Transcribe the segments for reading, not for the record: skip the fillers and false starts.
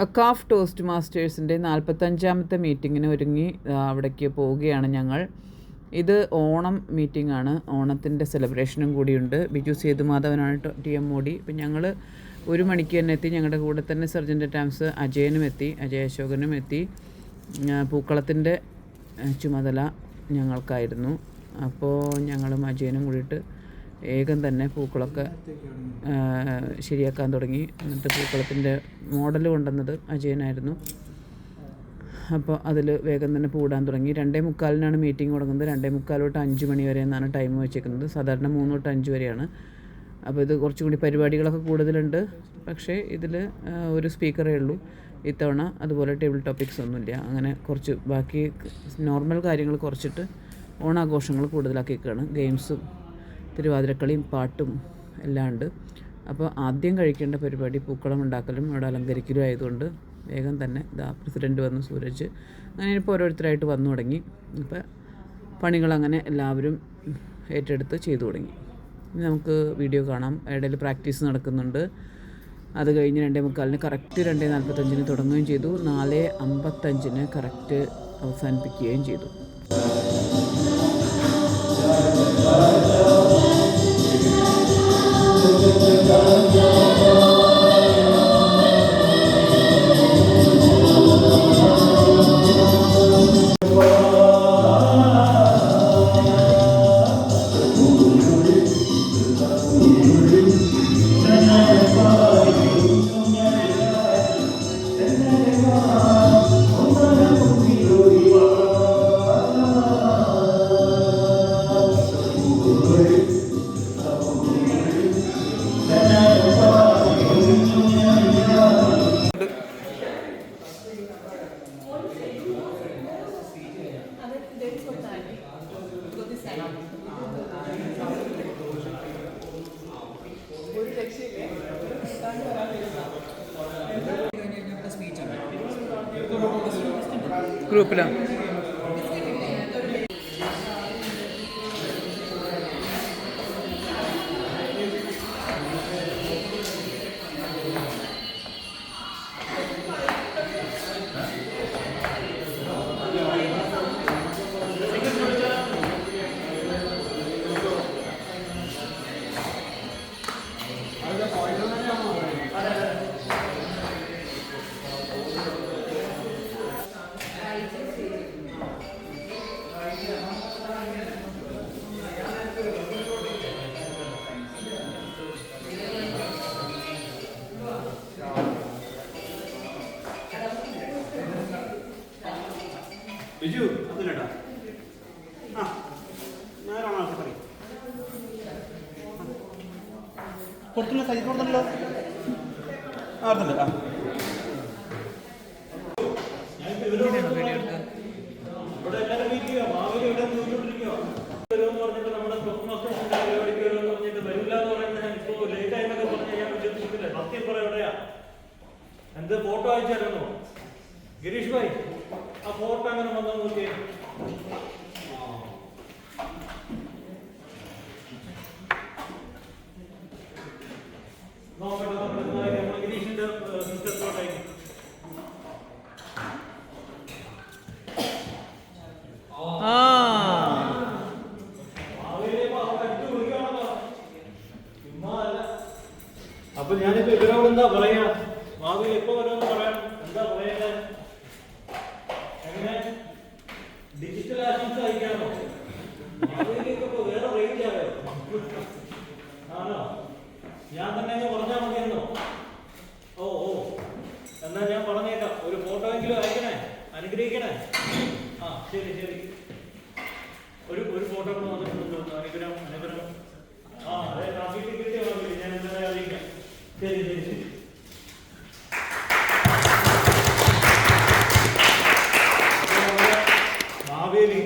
Akcaf toast മാസ്റ്റേഴ്സിൻ്റെ 45ാമത്തെ മീറ്റിങ്ങിന് ഒരുങ്ങി അവിടേക്ക് പോവുകയാണ് ഞങ്ങൾ. ഇത് ഓണം മീറ്റിംഗ് ആണ്, ഓണത്തിൻ്റെ സെലിബ്രേഷനും കൂടിയുണ്ട്. ബിജു സേതുമാധവനാണ് TM മോഡി. ഇപ്പം ഞങ്ങൾ 1 മണിക്ക് തന്നെ എത്തി. ഞങ്ങളുടെ കൂടെ തന്നെ സർജൻ്റ് ടാംസ് അജയനും എത്തി, അജയ് അശോകനും എത്തി. പൂക്കളത്തിൻ്റെ ചുമതല ഞങ്ങൾക്കായിരുന്നു. അപ്പോൾ ഞങ്ങളും അജയനും കൂടിയിട്ട് വേഗം തന്നെ പൂക്കളൊക്കെ ശരിയാക്കാൻ തുടങ്ങി. എന്നിട്ട് പൂക്കളത്തിൻ്റെ മോഡൽ കൊണ്ടുവന്നത് അജയനായിരുന്നു. അപ്പോൾ അതിൽ വേഗം തന്നെ പൂടാൻ തുടങ്ങി. 2:45 മീറ്റിംഗ് തുടങ്ങുന്നത്. 2:45 തൊട്ട് 5 മണി വരെ എന്നാണ് ടൈം വെച്ചേക്കുന്നത്. സാധാരണ 3 തൊട്ട് 5 വരെയാണ്. അപ്പോൾ ഇത് കുറച്ചും കൂടി പരിപാടികളൊക്കെ കൂടുതലുണ്ട്. പക്ഷേ ഇതിൽ ഒരു സ്പീക്കറേ ഉള്ളൂ ഇത്തവണ. അതുപോലെ ടേബിൾ ടോപ്പിക്സ് ഒന്നുമില്ല. അങ്ങനെ കുറച്ച് ബാക്കി നോർമൽ കാര്യങ്ങൾ കുറച്ചിട്ട് ഓണാഘോഷങ്ങൾ കൂടുതലാക്കിയേക്കാണ്. ഗെയിംസും തിരുവാതിരക്കളിയും പാട്ടും എല്ലാം ഉണ്ട്. അപ്പോൾ ആദ്യം കഴിക്കേണ്ട പരിപാടി പൂക്കളം ഉണ്ടാക്കലും അവിടെ അലങ്കരിക്കലും ആയതുകൊണ്ട് വേഗം തന്നെ പ്രസിഡൻറ്റ് വന്നു, സൂരജ്, അങ്ങനെ ഇപ്പോൾ ഓരോരുത്തരായിട്ട് വന്നു തുടങ്ങി. അപ്പോൾ പണികളങ്ങനെ എല്ലാവരും ഏറ്റെടുത്ത് ചെയ്തു തുടങ്ങി. ഇനി നമുക്ക് വീഡിയോ കാണാം. ഇടയിൽ പ്രാക്ടീസ് നടക്കുന്നുണ്ട്. അത് കഴിഞ്ഞ് 2:45 കറക്റ്റ് 2:45 തുടങ്ങുകയും ചെയ്തു. 4:55 കറക്റ്റ് അവസാനിപ്പിക്കുകയും ചെയ്തു. ഗ്രൂപ്പിലാണ്. ബിജു അതിലട്ടാ ഞാനാണോ പറയും കൊടുത്തില്ല, കൈ കൊടുത്തല്ലോ. ആർത്തല്ലേ ഇവിടെ എല്ലാവരും വെയിറ്റ് ചെയ്യുക. ഭാവിയിൽ ഇവിടെ നോക്കിക്കൊണ്ടിരിക്കുക വരുമെന്ന് പറഞ്ഞിട്ട് നമ്മുടെ പരിപാടിക്ക് വരുമെന്ന് പറഞ്ഞിട്ട് വരില്ല എന്ന് പറയുന്നത് ഞാൻ ഇപ്പോൾ ലേറ്റ് ആയിട്ടൊക്കെ പറഞ്ഞ് ഞാൻ വിശ്വസിക്കുന്നില്ല. സത്യം പറയാം, എവിടെയാ എന്ത് ഫോട്ടോ അയച്ചായിരുന്നോ ഗിരീഷ് ഭായ്? ആ ഫോട്ടോ അങ്ങനെ വന്നു നോക്കിയേ. നോക്കട്ടെ നമ്മുടെ ഗിരീഷിന്റെ സിസ്റ്റർ ഫോട്ടോ അയക്കും. അപ്പൊ ഞാനിപ്പോ ഇവരോട് എന്താ പറയാ? ഭാവിയിൽ എപ്പോ വരുമെന്ന് പറയാം. എന്താ പറയണ്ടേ? എങ്ങനെ ഡിജിറ്റൽ ആശംസ അയക്കാനോ? ഭാവിയിലേക്കൊക്കെ വേറെ റേഞ്ച് ആയോ? ആണോ? ഞാൻ തന്നെ പറഞ്ഞാൽ മതിയെന്നോ? ഓ ഓ എന്നാ ഞാൻ പറഞ്ഞേക്കാം. ഒരു ഫോട്ടോ എങ്കിലും അയക്കണേ, അനുഗ്രഹിക്കണേ. ആ ശരി ശരി. ഒരു ഫോട്ടോ കൂടെ വന്നിട്ടുണ്ട്. അനുഗ്രഹം. ആ അതെ, ട്രാഫിക് കിട്ടിയോ? ഞാൻ എന്തായാലും അറിയിക്കാം. ശരി ശരി ശരി. മാവേലി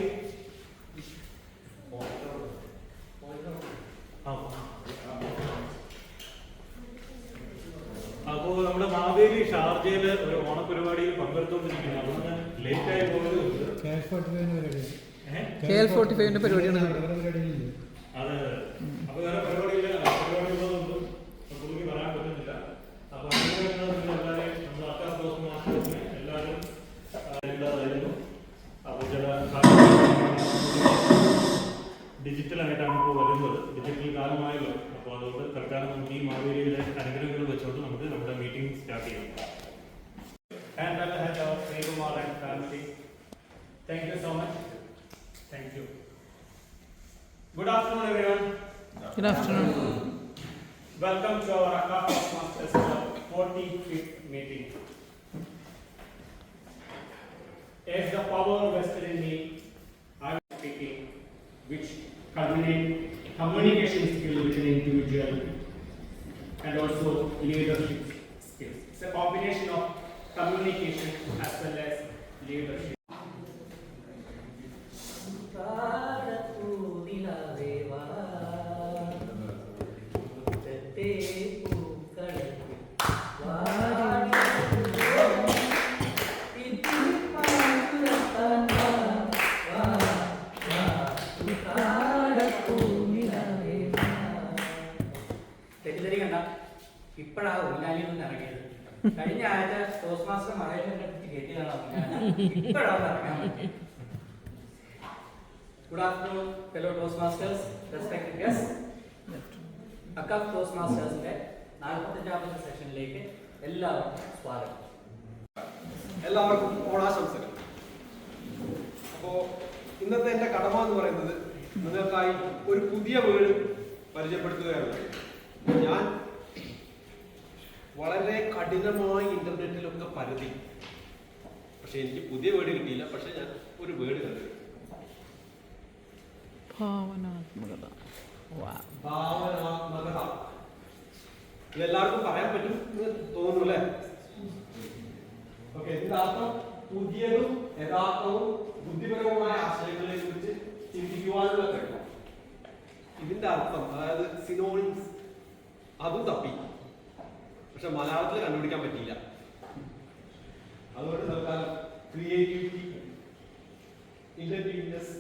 അപ്പോ നമ്മുടെ മാവേലി ഷാർജയില് ഒരു ഓണപരിപാടിയിൽ പങ്കെടുത്തുകൊണ്ടിരിക്കുന്നു. അതുകൊണ്ട് ലേറ്റ് ആയി പോയത് KL45 പരിപാടിയാണ്. അതെ, അപ്പൊ വേറെ പരിപാടിയില്ല. പരിപാടികളൊന്നും പുള്ളിക്ക് പറയാൻ പറ്റുന്നില്ല. അപ്പൊ എല്ലാവരെയും നമ്മുടെ അക്കാദമി അപ്പോൾ ചില ഡിജിറ്റലായിട്ടാണ് ഇപ്പോൾ വരുന്നത്, ഡിജിറ്റൽ കാലമായല്ലോ. അപ്പോൾ അതുകൊണ്ട് തൽക്കാലം നമുക്ക് ഈ മാവേലിയുടെ അനുഗ്രഹങ്ങൾ വെച്ചുകൊണ്ട് നമുക്ക് നമ്മുടെ മീറ്റിംഗ് സ്റ്റാർട്ട് ചെയ്യാം. And at the head of Srikumar and family, thank you so much. Thank you. Good afternoon, everyone. Good afternoon. Welcome to our Akka Toastmasters Club 45th meeting. As the power vested in me, I am speaking, which culminate communication skill with an individual and also leadership skills. It's a combination of communication as well as leadership. തെറ്റിദ്ധരി കണ്ട ഇപ്പോഴാണ് ഊഞ്ഞാലിൽ നിന്ന് ഇറങ്ങിയത്. കഴിഞ്ഞ ആഴ്ച toast master മറയിലിന്റെ കയറ്റിയതാണ് ഇപ്പോഴാണ് ഇറങ്ങാൻ പറ്റിയത്. Good afternoon fellow toast masters, respected guest. അക്ക ടോസ്റ്റ് മാസ്റ്റേഴ്സിന്റെ 45ാമത്തെ സെഷനിലേക്ക് എല്ലാവർക്കും സ്വാഗതം. എല്ലാവർക്കും ഓണാശംസകൾ. അപ്പോൾ ഇന്നത്തെ എൻ്റെ കടമ എന്ന് പറയുന്നത് നിങ്ങൾക്കായി ഒരു പുതിയ വേർഡ് പരിചയപ്പെടുത്തുകയാണ്. ഞാൻ വളരെ കഠിനമായി ഇന്റർനെറ്റിലൊക്കെ പരതി, പക്ഷെ എനിക്ക് പുതിയ വേർഡ് കിട്ടിയില്ല. പക്ഷെ ഞാൻ ഒരു വേർഡ് കണ്ടു, ഭാവനാത്മകത. ഭാവനാത്മകത. ഇതെല്ലാവർക്കും പറയാൻ പറ്റും എന്ന് തോന്നുന്നു അല്ലേ? ഓക്കെ, ഇതിന്റെ അർത്ഥം പുതിയതും യഥാർത്ഥവും ബുദ്ധിപരവുമായ ആശയങ്ങളെ കുറിച്ച് ചിന്തിക്കുവാനുള്ള കഴിവ്. ഇതിന്റെ അർത്ഥം, അതായത് സിനോണിംസ്, അതും തപ്പി, പക്ഷെ മലയാളത്തിൽ കണ്ടുപിടിക്കാൻ പറ്റിയില്ല. അതുകൊണ്ട് തൽക്കാലം creativity, ഇൻവെന്റീവ്നെസ്,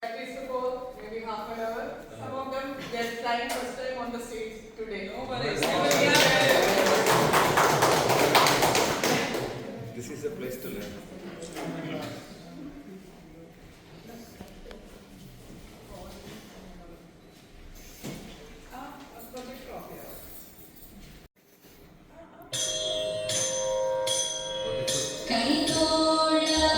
Practice for maybe half an hour. Some of them get time first time on the stage today. No worries. This is a place to learn. Kaitora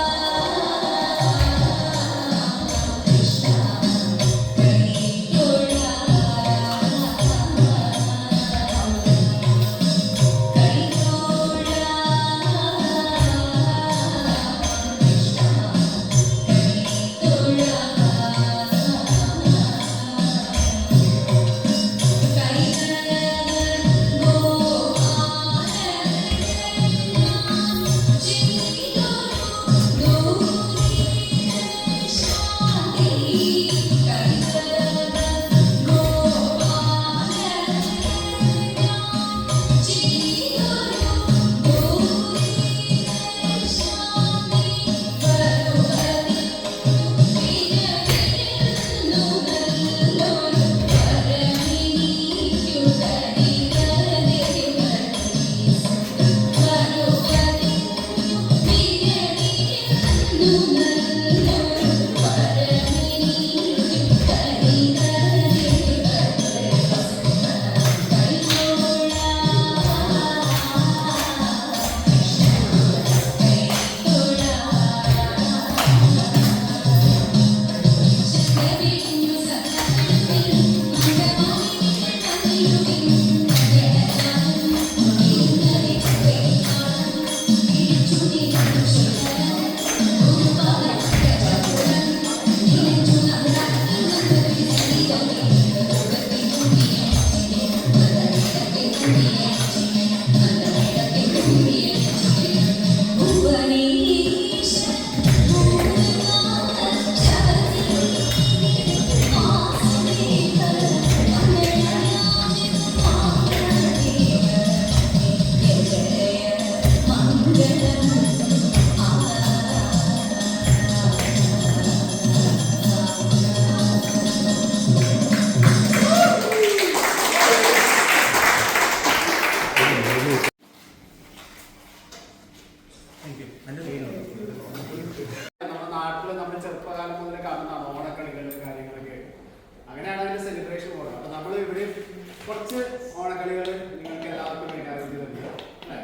കുറച്ച് ഓണക്കളികൾ നിങ്ങൾക്ക് എല്ലാവർക്കും വേണ്ടി അറിയിക്കുന്നുണ്ട് അല്ലേ?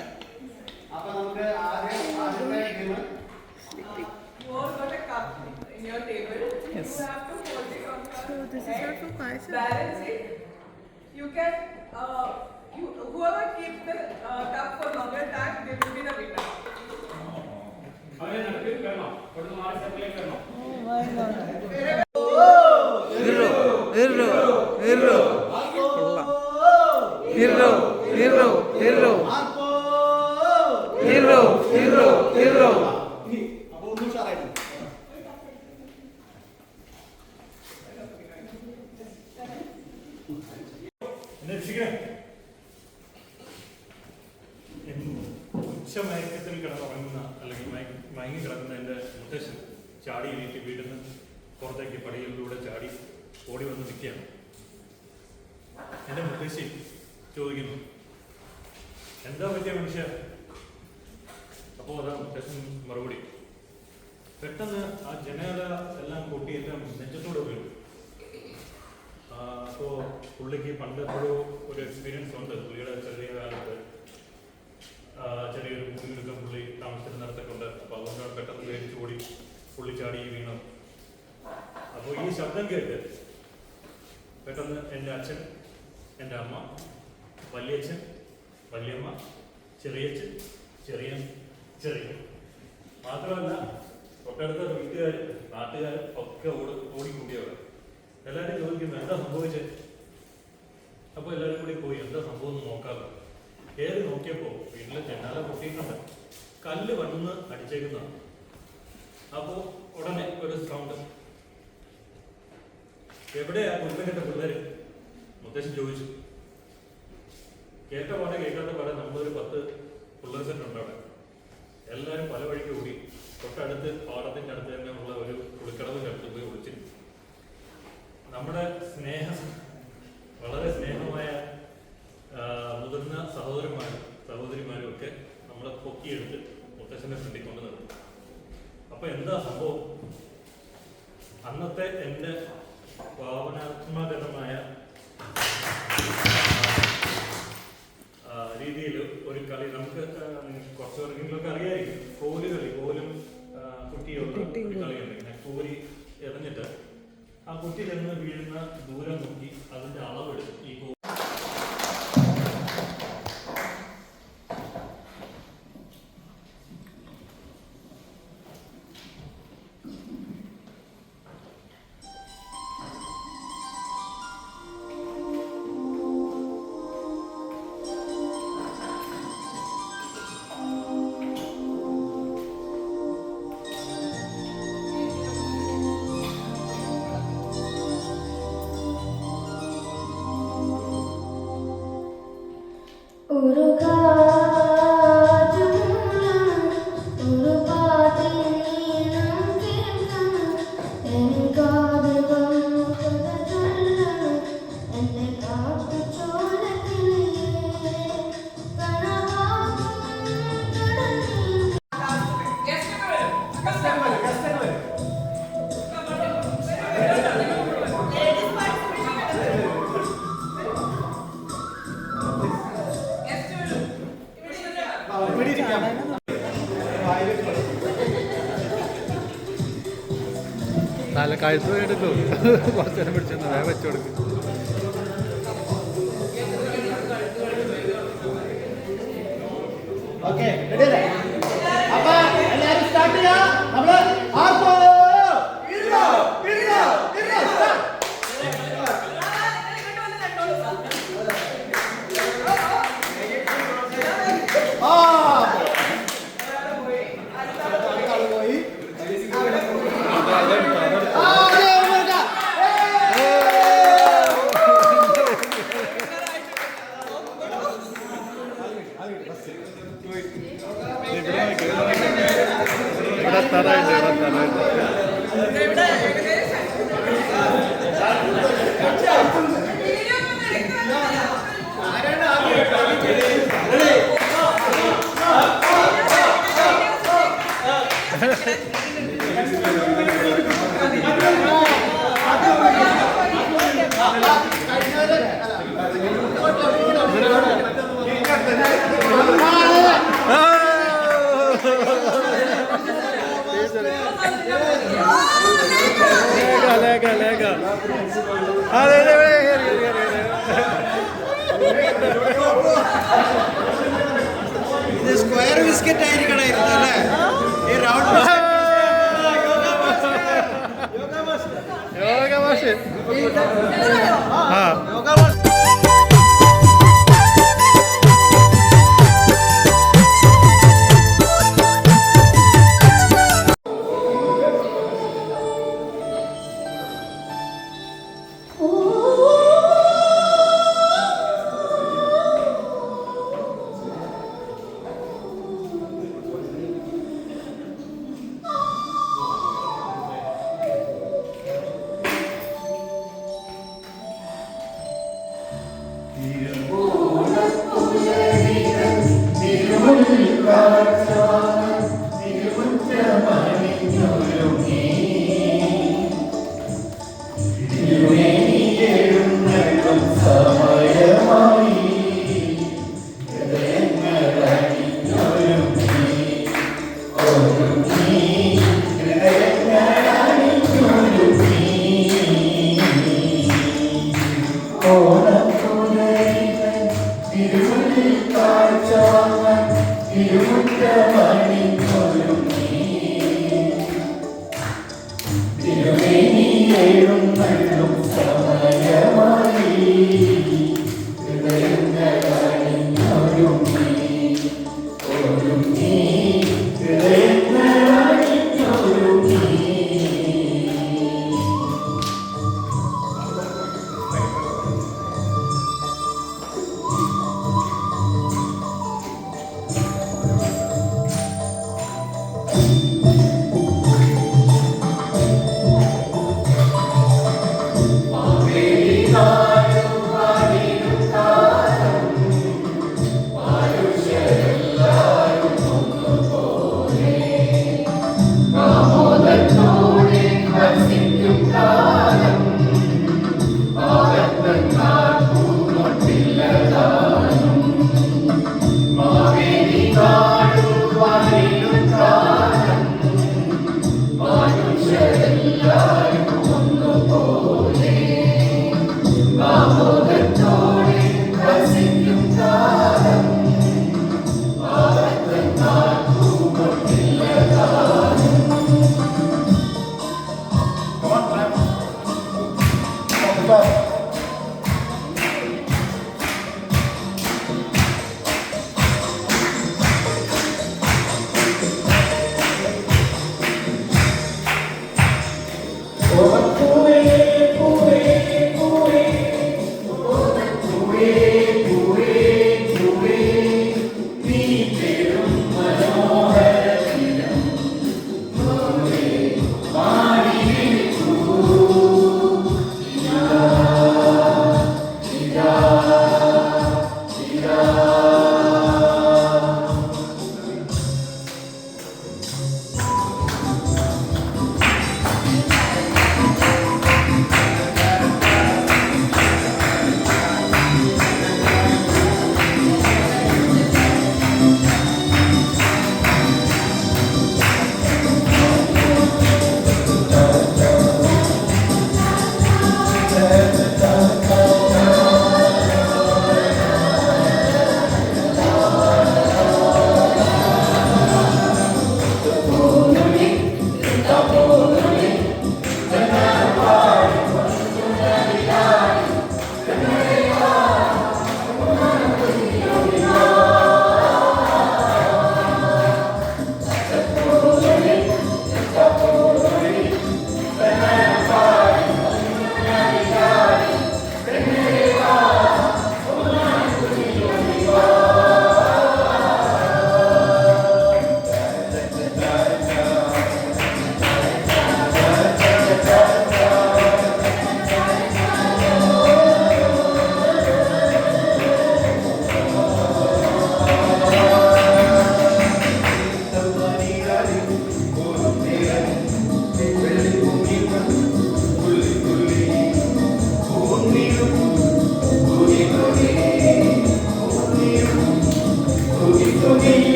അപ്പൊ നമുക്ക് ആദ്യത്തെ game You all got a cup in your table. Yes. You have to hold it on So this is not for Paisa? balance it. You can, whoever keeps the cup for longer time, they will be the winner. അപ്പൊ ഒന്നും ഉഷാറായിട്ട് ഉച്ചമയക്കത്തിൽ കിടന്നുറങ്ങുന്ന അല്ലെങ്കിൽ മയങ്ങി കിടക്കുന്ന എൻ്റെ മുത്തശ്ശൻ ചാടി എണീറ്റ് വീട്ടിൽ നിന്ന് പുറത്തേക്ക് പടികളിലൂടെ ചാടി ഓടി വന്ന് നിൽക്കുകയാണ്. എൻ്റെ മുത്തശ്ശി ചോദിക്കുന്നു, എന്താ പറ്റിയ മനുഷ്യ? അപ്പോൾ അതാ മുത്തശ്ശൻ മറുപടി, പെട്ടെന്ന് ആ ജനല എല്ലാം പൊട്ടി എൻ്റെ നെഞ്ചത്തോടെ വീണു. അപ്പോൾ പുള്ളിക്ക് പണ്ട് എപ്പോഴും ഒരു എക്സ്പീരിയൻസ് ഉണ്ട്. പുള്ളിയുടെ ചെറിയ കാലത്ത് ചെറിയൊരു മുറിയിലൊക്കെ പുള്ളി താമസിച്ചിരുന്നിടത്തൊക്കെ ഉണ്ട്. അപ്പോൾ അതുകൊണ്ടാണ് പെട്ടെന്ന് പേടിച്ചു ഓടി പുള്ളി ചാടി വീണു. അപ്പോൾ ഈ ശബ്ദം കേട്ട് പെട്ടെന്ന് എൻ്റെ അച്ഛൻ, എൻ്റെ അമ്മ, വലിയച്ഛൻ, വല്യമ്മ, ചെറിയച്ഛൻ, ചെറിയ മാത്രമല്ല തൊട്ടടുത്ത വീട്ടുകാർ, നാട്ടുകാർ ഒക്കെ ഓടിക്കൂടിയവർ. എല്ലാവരും ചോദിക്കുന്നു, എന്താ സംഭവിച്ചത്? അപ്പോൾ എല്ലാവരും കൂടി പോയി എന്താ സംഭവം എന്ന് നോക്കാതെ കയറി നോക്കിയപ്പോൾ വീട്ടിലെ ജനാല പൊട്ടിയിട്ടുണ്ട്, കല്ല് വന്ന് അടിച്ചേക്കുന്നതാണ്. അപ്പോൾ ഉടനെ ഒരു സൗണ്ട്, എവിടെയാ കുടുംബക്കെട്ട പിള്ളേർ? മുത്തശ്ശൻ ചോദിച്ചു. കേട്ട പാടെ കേൾക്കാത്ത പാടെ നമ്മളൊരു 10 പിള്ളേർ സെറ്റ് ഉണ്ട് അവിടെ. എല്ലാവരും പല വഴിക്ക് ഓടി തൊട്ടടുത്ത് പാടത്തിൻ്റെ അടുത്ത് തന്നെ ഉള്ള ഒരു കുളിക്കടവിൻ്റെ അടുത്ത് പോയി ഒളിച്ചിരുന്നു. നമ്മുടെ വളരെ സ്നേഹമായ മുതിർന്ന സഹോദരിമാരും ഒക്കെ നമ്മളെ പൊക്കിയെടുത്ത് മുത്തശ്ശൻ്റെ ഫ്രണ്ടിൽ കൊണ്ട് നിർത്തും. അപ്പൊ എന്താ സംഭവം? അന്നത്തെ എൻ്റെ ഭാവനാത്മകമായ രീതിയിൽ ഒരു കളി നമുക്ക് കുറച്ച് പേർക്കെങ്കിലൊക്കെ അറിയായിരിക്കും. കോല് കളി, കോലും കുട്ടിയുള്ള ഒരു കളിയുണ്ട്. ഇങ്ങനെ കോരി എറിഞ്ഞിട്ട് ആ കുട്ടി ചെന്ന് വീഴുന്ന ദൂരം നോക്കി അതിന്റെ അളവെടുത്ത് ഈ നല്ല കഴുത്ത് എടുക്കും. കുറച്ചു നേരം പിടിച്ചെന്ന് വേഗം വെച്ചു കൊടുക്കും. ഓക്കെ, റെഡി അല്ലേ? അപ്പൊ എല്ലാരും സ്റ്റാർട്ട് ചെയ്യാം. നമ്മള് ആർപ്പോ ഇല്ലോ Thank you. അതെ അതെ ഇത് സ്ക്വയർ ബിസ്ക്കറ്റ് ആയിരിക്കണമായിരുന്നു അല്ലേ? ഈ റൗണ്ട് യോഗ ഭാഷ ആ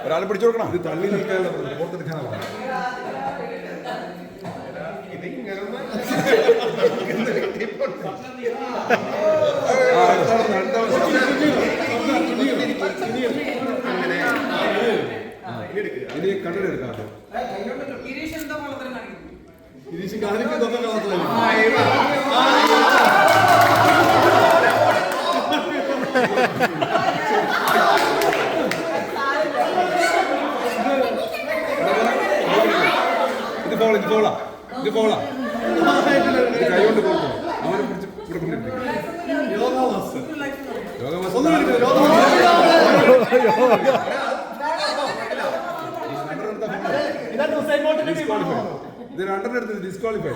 ഒരാൾ പിടിച്ചു കൊടുക്കണം. ഇത് തള്ളി നിൽക്കാനുള്ള പുറത്തെടുക്കാനാണ്. ഇനി കണ്ണിലെടുക്കാം. ഗിരീഷ് കാണിക്ക് തന്നെ ഇത് പോളാ കൈ കൊണ്ട് കൊടുക്കും. അവനെ പിടിച്ച് ഇവിടെ കൊണ്ടിരിക്കും. ഇത് രണ്ടെണ്ണം എടുത്തത് ഡിസ്ക്വാളിഫൈ.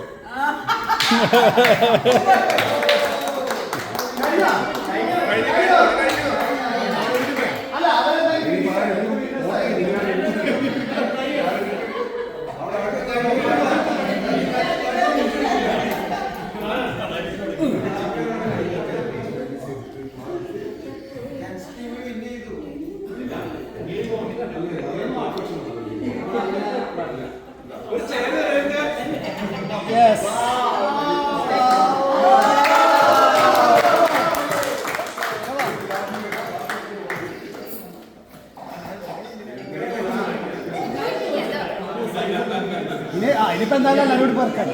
ഇനിയിപ്പോ എന്തായാലും എല്ലാവരോട് പറക്കാം.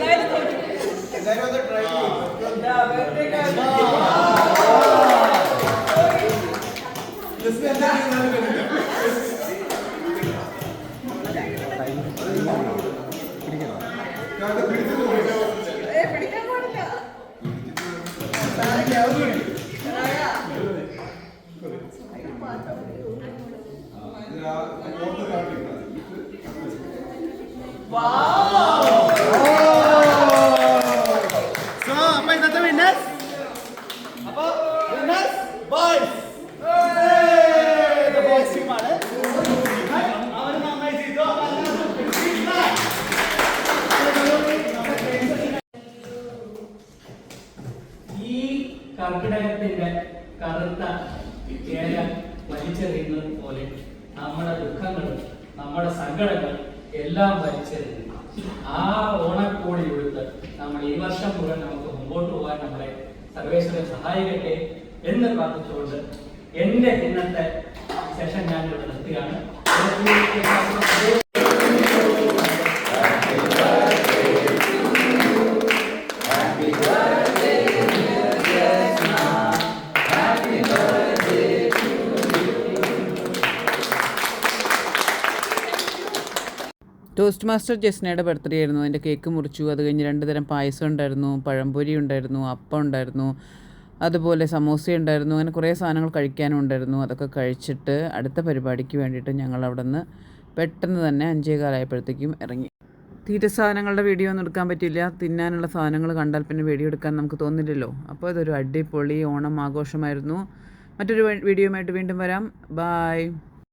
കർക്കിടകത്തിന്റെ കറുത്ത കേര വലിച്ചെറിയുന്നത് പോലെ നമ്മുടെ ദുഃഖങ്ങളും നമ്മുടെ സങ്കടങ്ങൾ എല്ലാം വലിച്ചെറിയുന്നു. ആ ഓണക്കോടി കൊടുത്ത് നമ്മൾ ഈ വർഷം മുഴുവൻ നമുക്ക് മുമ്പോട്ട് പോകാൻ നമ്മളെ സർവേശ്വരൻ സഹായിക്കട്ടെ എന്ന് പ്രാർത്ഥിച്ചുകൊണ്ട് എന്റെ ഇന്നത്തെ സെഷൻ ഞാൻ ഇവിടെ നിർത്തുകയാണ്. ടോസ്റ്റ് മാസ്റ്റർ ജസ്നയുടെ ബർത്ത്ഡേ ആയിരുന്നു. അതിൻ്റെ കേക്ക് മുറിച്ചു. അത് കഴിഞ്ഞ് 2 തരം പായസം ഉണ്ടായിരുന്നു, പഴംപൊരി ഉണ്ടായിരുന്നു, അപ്പം ഉണ്ടായിരുന്നു, അതുപോലെ സമോസ ഉണ്ടായിരുന്നു. അങ്ങനെ കുറേ സാധനങ്ങൾ കഴിക്കാനും ഉണ്ടായിരുന്നു. അതൊക്കെ കഴിച്ചിട്ട് അടുത്ത പരിപാടിക്ക് വേണ്ടിയിട്ട് ഞങ്ങൾ അവിടെ നിന്ന് പെട്ടെന്ന് തന്നെ 5:15 ഇറങ്ങി. തീറ്റ സാധനങ്ങളുടെ വീഡിയോ ഒന്നും എടുക്കാൻ പറ്റില്ല. തിന്നാനുള്ള സാധനങ്ങൾ കണ്ടാൽ പിന്നെ വീഡിയോ എടുക്കാൻ നമുക്ക് തോന്നില്ലല്ലോ. അപ്പോൾ ഇതൊരു അടിപൊളി ഓണം ആഘോഷമായിരുന്നു. മറ്റൊരു വീഡിയോയുമായിട്ട് വീണ്ടും വരാം. ബായ്.